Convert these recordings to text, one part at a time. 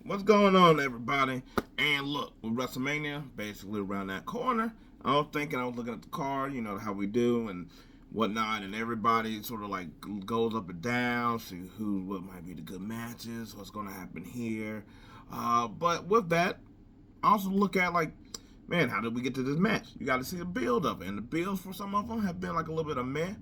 What's going on, everybody? And look, with WrestleMania basically around that corner, I was looking at the card, you know, how we do and whatnot, and everybody sort of like goes up and down, see what might be the good matches, what's going to happen here. But with that, I also look at like, man, how did we get to this match? You got to see the build of it, and the builds for some of them have been like a little bit of meh.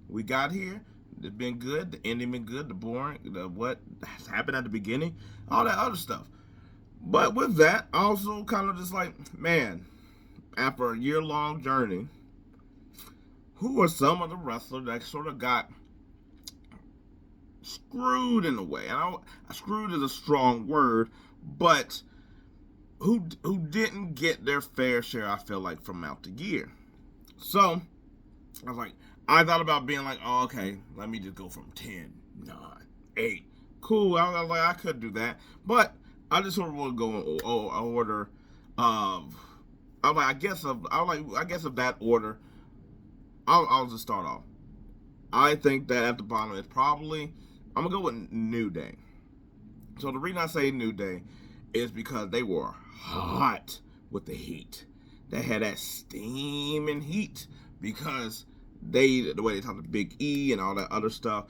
We got here. It's been good. The ending been good. The boring, the what has happened at the beginning, all that other stuff. But with that, I also kind of just like, man, after a year-long journey, who are some of the wrestlers that sort of got screwed in a way? And screwed is a strong word, but who didn't get their fair share, I feel like, from out the year. So I was like, I thought about being like, oh, okay, let me just go from 10, 9, 8. Cool. I was like, I could do that. But I just sort of want to go in order of, I guess of that order, I'll just start off. I think that at the bottom is probably, I'm going to go with New Day. So the reason I say New Day is because they were hot with the heat. They had that steam and heat because the way they talk to Big E and all that other stuff,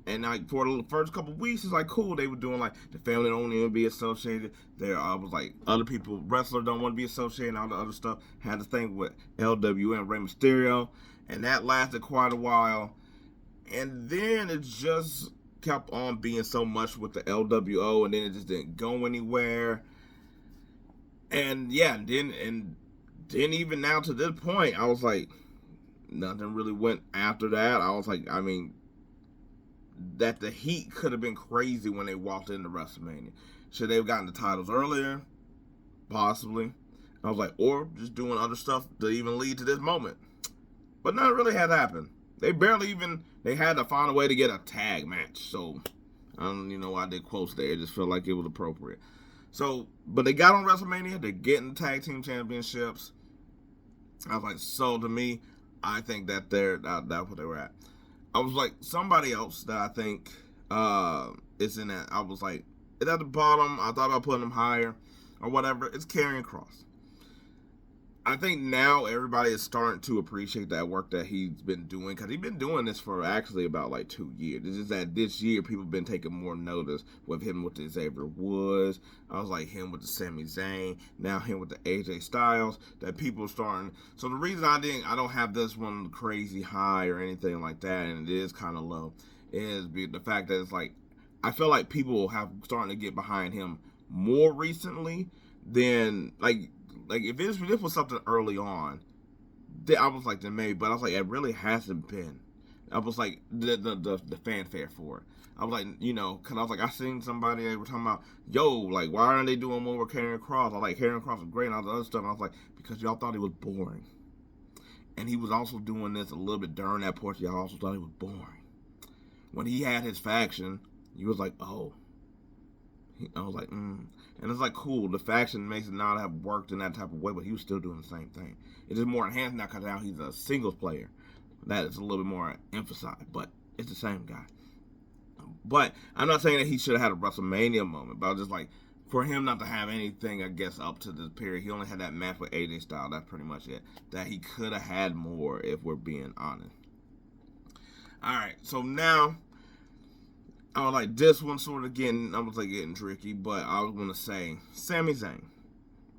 and like for the first couple of weeks, it's like cool. They were doing like the family don't even be associated. There was like other people, wrestlers don't want to be associated and all the other stuff. Had the thing with LWN, Rey Mysterio, and that lasted quite a while. And then it just kept on being so much with the LWO, and then it just didn't go anywhere. And yeah, then even now to this point, I was like, nothing really went after that. I was like, I mean, that the heat could have been crazy when they walked into WrestleMania. Should they have gotten the titles earlier? Possibly. I was like, or just doing other stuff to even lead to this moment. But none really had happened. They had to find a way to get a tag match. So, I don't even know why I did quotes there. It just felt like it was appropriate. So, but they got on WrestleMania. They're getting tag team championships. I was like, so to me, I think that that's what they were at. I was like, somebody else that I think is in that. I was like, it's at the bottom. I thought about putting them higher or whatever. It's Karrion Kross. I think now everybody is starting to appreciate that work that he's been doing, because he's been doing this for actually about like 2 years. It's just that this year people have been taking more notice with him with the Xavier Woods. I was like him with the Sami Zayn, now him with the AJ Styles, that people are starting. So the reason I don't have this one crazy high or anything like that, and it is kind of low, is the fact that it's like, I feel like people have starting to get behind him more recently than if this was something early on, I was like, then maybe, but I was like, it really hasn't been. I was like, the fanfare for it. I was like, you know, because I was like, I seen somebody, they were talking about, yo, like, why aren't they doing more with Karrion Kross? I was like, Karrion Kross was great and all the other stuff. And I was like, because y'all thought he was boring. And he was also doing this a little bit during that portion. Y'all also thought he was boring. When he had his faction, you was like, oh. I was like, And it's like, cool, the faction makes it not have worked in that type of way, but he was still doing the same thing. It's just more enhanced now because now he's a singles player. That is a little bit more emphasized, but it's the same guy. But I'm not saying that he should have had a WrestleMania moment, but I was just like, for him not to have anything, I guess, up to this period, he only had that match with AJ Styles. That's pretty much it. That he could have had more, if we're being honest. Alright, so now, I was like, this one sort of getting tricky, but I was going to say Sami Zayn.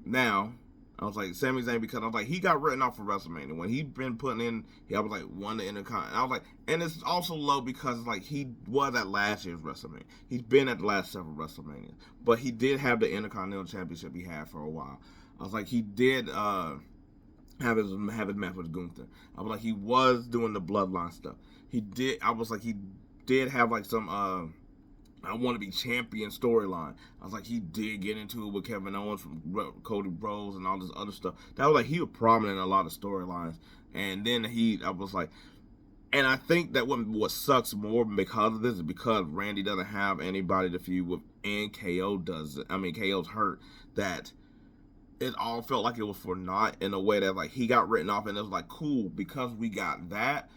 Now, I was like, Sami Zayn, because I was like, he got written off for WrestleMania. When he'd been putting in, I was like, won the Intercontinental. I was like, and it's also low because, like, he was at last year's WrestleMania. He's been at the last several WrestleManias. But he did have the Intercontinental Championship he had for a while. I was like, he did have his match with Gunther. I was like, he was doing the Bloodline stuff. He did have like some I want to be champion storyline. I was like, he did get into it with Kevin Owens from Cody Rhodes and all this other stuff. That was like, he was prominent in a lot of storylines. And then I was like, and I think that what sucks more because of this is because Randy doesn't have anybody to feud with, and KO does it. I mean, KO's hurt. That it all felt like it was for naught in a way that, like, he got written off, and it was like, cool, because we got that,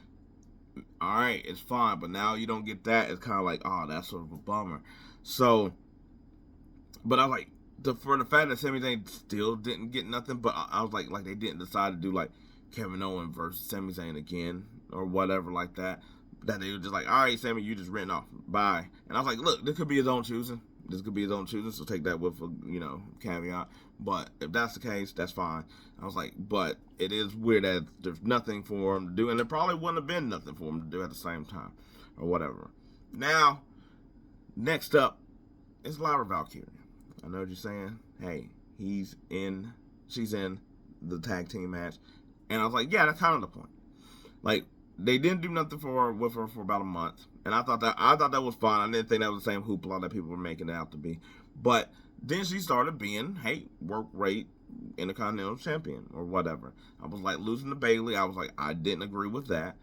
all right, it's fine, but now you don't get that. It's kind of like, oh, that's sort of a bummer. So But I was like, for the fact that Sami Zayn still didn't get nothing, but I was like they didn't decide to do like Kevin Owens versus Sami Zayn again or whatever like that. That they were just like, all right, Sami, you just written off, bye. And I was like, look, this could be his own choosing. This could be his own choosing, so take that with a caveat. But if that's the case, that's fine. I was like, but it is weird that there's nothing for him to do, and there probably wouldn't have been nothing for him to do at the same time, or whatever. Now, next up is Lyra Valkyria. I know what you're saying. Hey, she's in the tag team match, and I was like, yeah, that's kind of the point. Like, they didn't do nothing with her for about a month, and I thought that was fine. I didn't think that was the same hoopla that people were making it out to be. But then she started being, hey, work rate Intercontinental Champion or whatever. I was like, losing to Bayley, I was like, I didn't agree with that.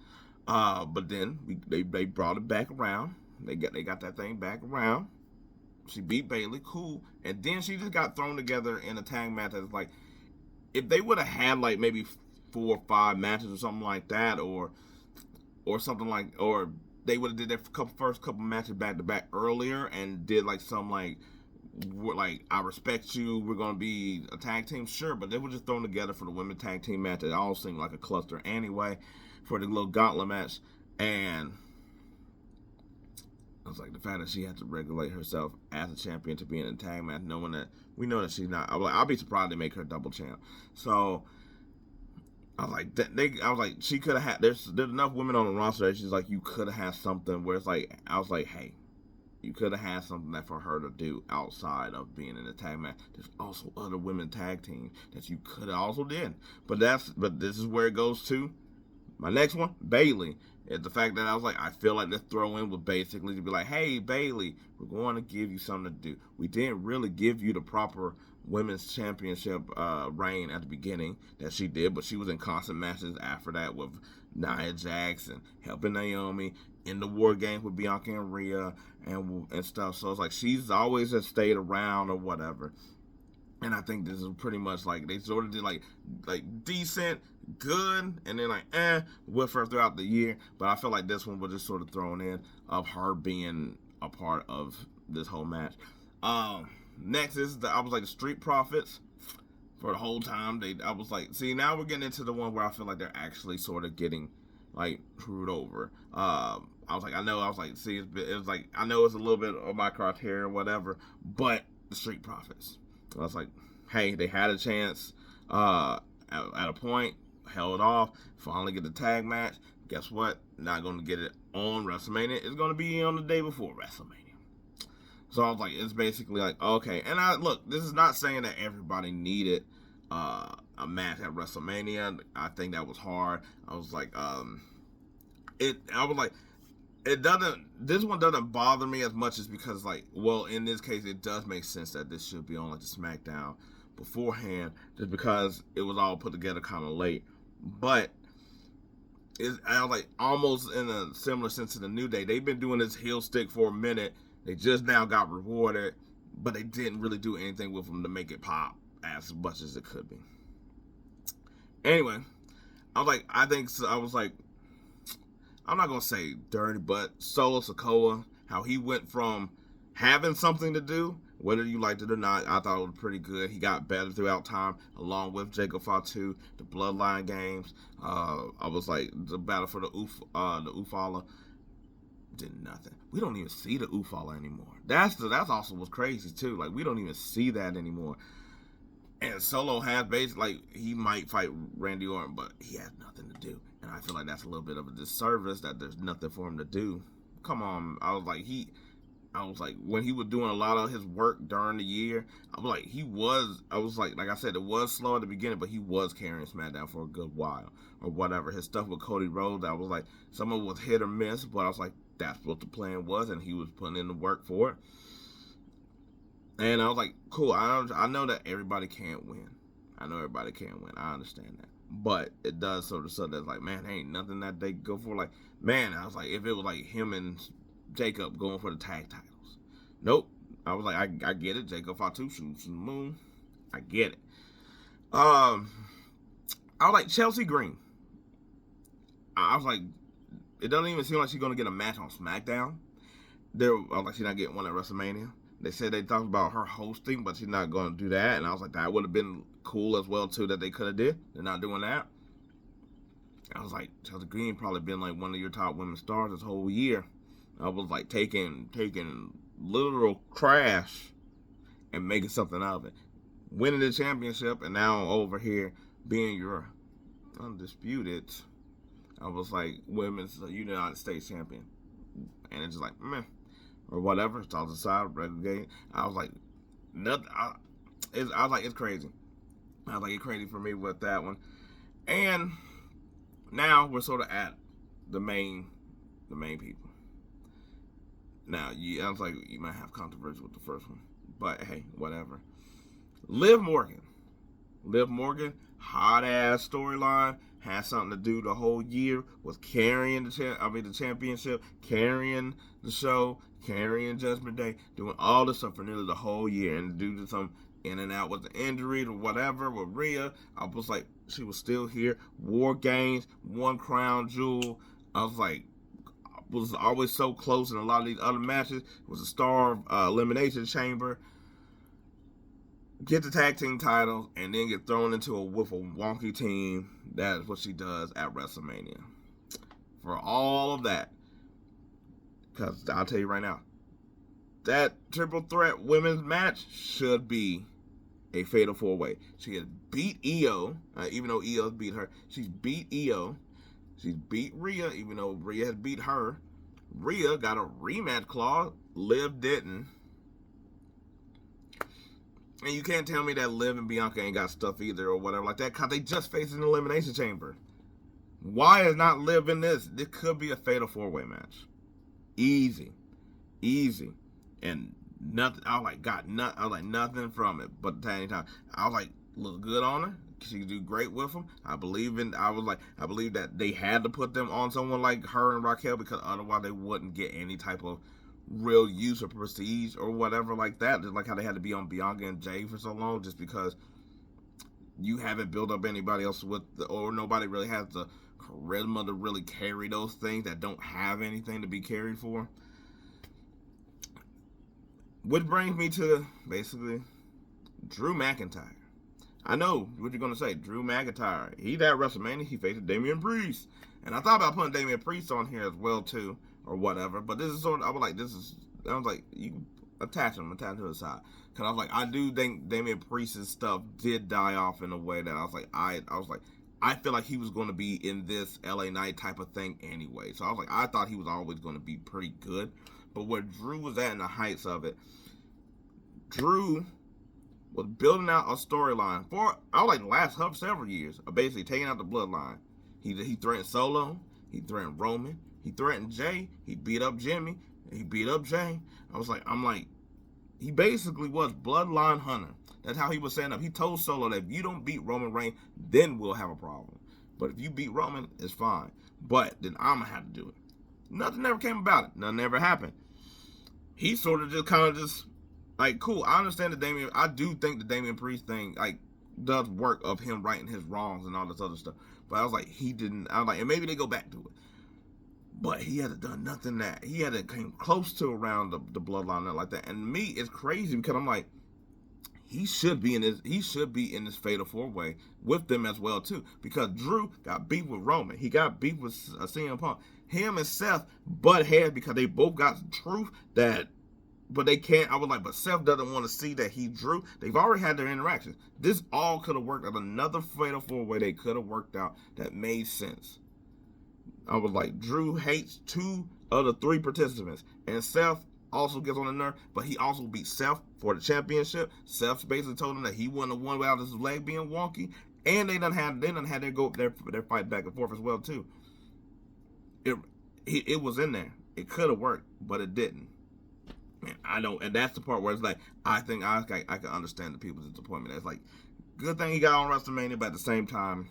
But then they brought it back around. They got that thing back around. She beat Bayley, cool, and then she just got thrown together in a tag match that's like, if they would have had like maybe 4 or 5 matches or something like that, or something like, or they would have did their first couple matches back to back earlier and did like some like I respect you, we're gonna be a tag team, sure, but they were just thrown together for the women's tag team match. It all seemed like a cluster anyway for the little gauntlet match, and I was like, the fact that she had to regulate herself as a champion to be in a tag match, knowing that we know that she's not. I was like, I'll be surprised they make her double champ. So I was like, she could have had. There's enough women on the roster that she's like, you could have had something where it's like, I was like, hey, you could have had something that for her to do outside of being in a tag match. There's also other women tag teams that you could have also did. But this is where it goes to my next one, Bayley. It's the fact that I was like, I feel like this throw-in was basically to be like, hey, Bayley, we're going to give you something to do. We didn't really give you the proper women's championship reign at the beginning that she did, but she was in constant matches after that with Nia Jax and helping Naomi in the War Games with Bianca and Rhea and stuff. So it's like she's always just stayed around or whatever. And I think this is pretty much like they sort of did like decent, good, and then like with her throughout the year. But I feel like this one was just sort of thrown in of her being a part of this whole match. Next is I was like the Street Profits. For the whole time, I was like, see, now we're getting into the one where I feel like they're actually sort of getting like screwed over. I was like, I know it's a little bit of my criteria or whatever, but the Street Profits. I was like, hey, they had a chance at a point, held off, finally get the tag match. Guess what? Not going to get it on WrestleMania. It's going to be on the day before WrestleMania. So I was like, it's basically like, okay. And look, this is not saying that everybody needed a match at WrestleMania. I think that was hard. I was like, this one doesn't bother me as much as because, like, well, in this case, it does make sense that this should be on, like, the SmackDown beforehand, just because it was all put together kind of late. But I was like, almost in a similar sense to the New Day. They've been doing this heel stick for a minute. They just now got rewarded, but they didn't really do anything with them to make it pop as much as it could be. Anyway, I was like, I'm not going to say dirty, but Solo Sikoa, how he went from having something to do, whether you liked it or not, I thought it was pretty good. He got better throughout time, along with Jacob Fatu, the Bloodline games. I was like, the battle for the Ufala did nothing. We don't even see the Ufala anymore. That's also what's crazy too. Like, we don't even see that anymore. And Solo has basically, like, he might fight Randy Orton, but he has nothing to do. And I feel like that's a little bit of a disservice that there's nothing for him to do. Come on. I was like, when he was doing a lot of his work during the year, I was like I said, it was slow at the beginning, but he was carrying SmackDown for a good while or whatever. His stuff with Cody Rhodes, I was like, some of it was hit or miss, but I was like, that's what the plan was, and he was putting in the work for it. And I was like, cool, I know that everybody can't win. I understand that. But it does sort of suck that's like, man, ain't nothing that they go for. Like, man, I was like, if it was like him and Jacob going for the tag titles. Nope. I was like, I get it. Jacob Fatu shoots the moon. I get it. I was like, Chelsea Green. I was like, it doesn't even seem like she's going to get a match on SmackDown. I was like, she's not getting one at WrestleMania. They said they talked about her hosting, but she's not going to do that. And I was like, that would have been cool as well too that they could have did. They're not doing that. I was like, Chelsea Green probably been like one of your top women stars this whole year. I was like taking literal trash and making something out of it. Winning the championship and now over here being your undisputed, I was like, women's United States champion. And it's just like, meh. Or whatever. It's all decided, game. I was like, nothing. I was like, it's crazy. I was like, it's crazy for me with that one. And now we're sort of at the main people. Now, I was like, you might have controversy with the first one, but hey, whatever. Liv Morgan, hot ass storyline, had something to do the whole year, was carrying the championship, carrying the show, carrying Judgment Day, doing all this stuff for nearly the whole year, and due to some in and out with the injury or whatever with Rhea, I was like, she was still here. War Games, one crown jewel. I was like, was always so close in a lot of these other matches. It was a star of Elimination Chamber. Get the tag team titles and then get thrown into with a wonky team. That is what she does at WrestleMania. For all of that, because I'll tell you right now, that triple threat women's match should be a fatal 4-way. She has beat Io, even though Io's beat her. She's beat Io. She's beat Rhea, even though Rhea has beat her. Rhea got a rematch clause. Liv didn't. And you can't tell me that Liv and Bianca ain't got stuff either or whatever like that, because they just faced an Elimination Chamber. Why is not Liv in this? This could be a fatal 4-way match. Easy. And nothing. I was like nothing from it but the tiny time. I was like, look good on her. She do great with them. I believe that they had to put them on someone like her and Raquel, because otherwise they wouldn't get any type of real use or prestige or whatever like that. Just like how they had to be on Bianca and Jay for so long, just because you haven't built up anybody else or nobody really has the charisma to really carry those things that don't have anything to be carried for. Which brings me to basically Drew McIntyre. I know what you're going to say. Drew McIntyre. He's at WrestleMania. He faced Damian Priest. And I thought about putting Damian Priest on here as well, too, or whatever. But this is sort of, I was like, you can attach him to the side. Because I was like, I do think Damian Priest's stuff did die off in a way that I was like, I feel like he was going to be in this LA Knight type of thing anyway. So I was like, I thought he was always going to be pretty good. But where Drew was at in the heights of it, Drew was building out a storyline for, I was like, the last several years of basically taking out the bloodline. He threatened Solo, he threatened Roman, he threatened Jay, he beat up Jimmy, he beat up Jay. I'm like, he basically was bloodline hunter. That's how he was setting up. He told Solo that if you don't beat Roman Reigns, then we'll have a problem. But if you beat Roman, it's fine. But then I'm gonna have to do it. Nothing ever came about it. Nothing ever happened. He sort of just like, cool, I understand I do think the Damian Priest thing, like, does work of him righting his wrongs and all this other stuff. But I was like, and maybe they go back to it. But he hasn't done nothing that, he hasn't came close to around the bloodline, nothing like that. And me, it's crazy because I'm like, he should be in this fatal 4-way with them as well, too. Because Drew got beef with Roman. He got beef with CM Punk. Him and Seth butt heads because they both got truth that, but they can't. I was like, but Seth doesn't want to see that he Drew. They've already had their interactions. This all could have worked out. Another fatal 4-way they could have worked out that made sense. I was like, Drew hates 2 of the 3 participants. And Seth also gets on the nerve, but he also beat Seth for the championship. Seth basically told him that he wouldn't have won without his leg being wonky. And they done had their fight back and forth as well, too. It was in there. It could have worked, but it didn't. And that's the part where it's like, I think I can understand the people's disappointment. It's like, good thing he got on WrestleMania, but at the same time.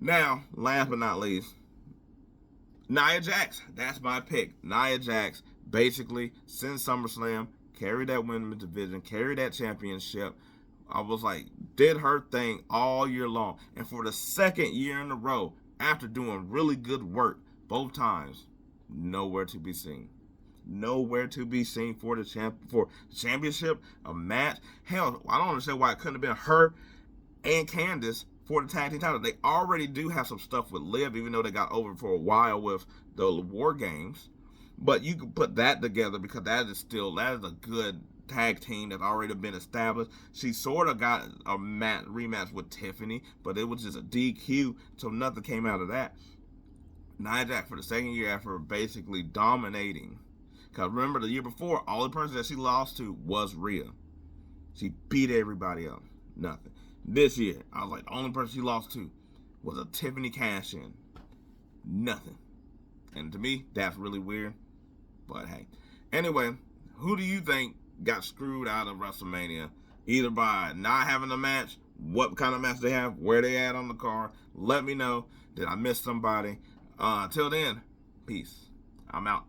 Now, last but not least, Nia Jax. That's my pick. Nia Jax, basically, since SummerSlam, carried that women's division, carried that championship. I was like, did her thing all year long. And for the second year in a row, after doing really good work both times, nowhere to be seen. nowhere to be seen for the championship, a match. Hell, I don't understand why it couldn't have been her and Candice for the tag team title. They already do have some stuff with Liv, even though they got over for a while with the War Games. But you can put that together because that is a good tag team that's already been established. She sort of got a rematch with Tiffany, but it was just a DQ, so nothing came out of that. Nia Jax, for the second year after basically dominating, because remember the year before, all the person that she lost to was Rhea. She beat everybody else. Nothing. This year, I was like, the only person she lost to was a Tiffany cash-in. Nothing. And to me, that's really weird. But hey. Anyway, who do you think got screwed out of WrestleMania? Either by not having a match, what kind of match they have, where they at on the card. Let me know. Did I miss somebody? Till then, peace. I'm out.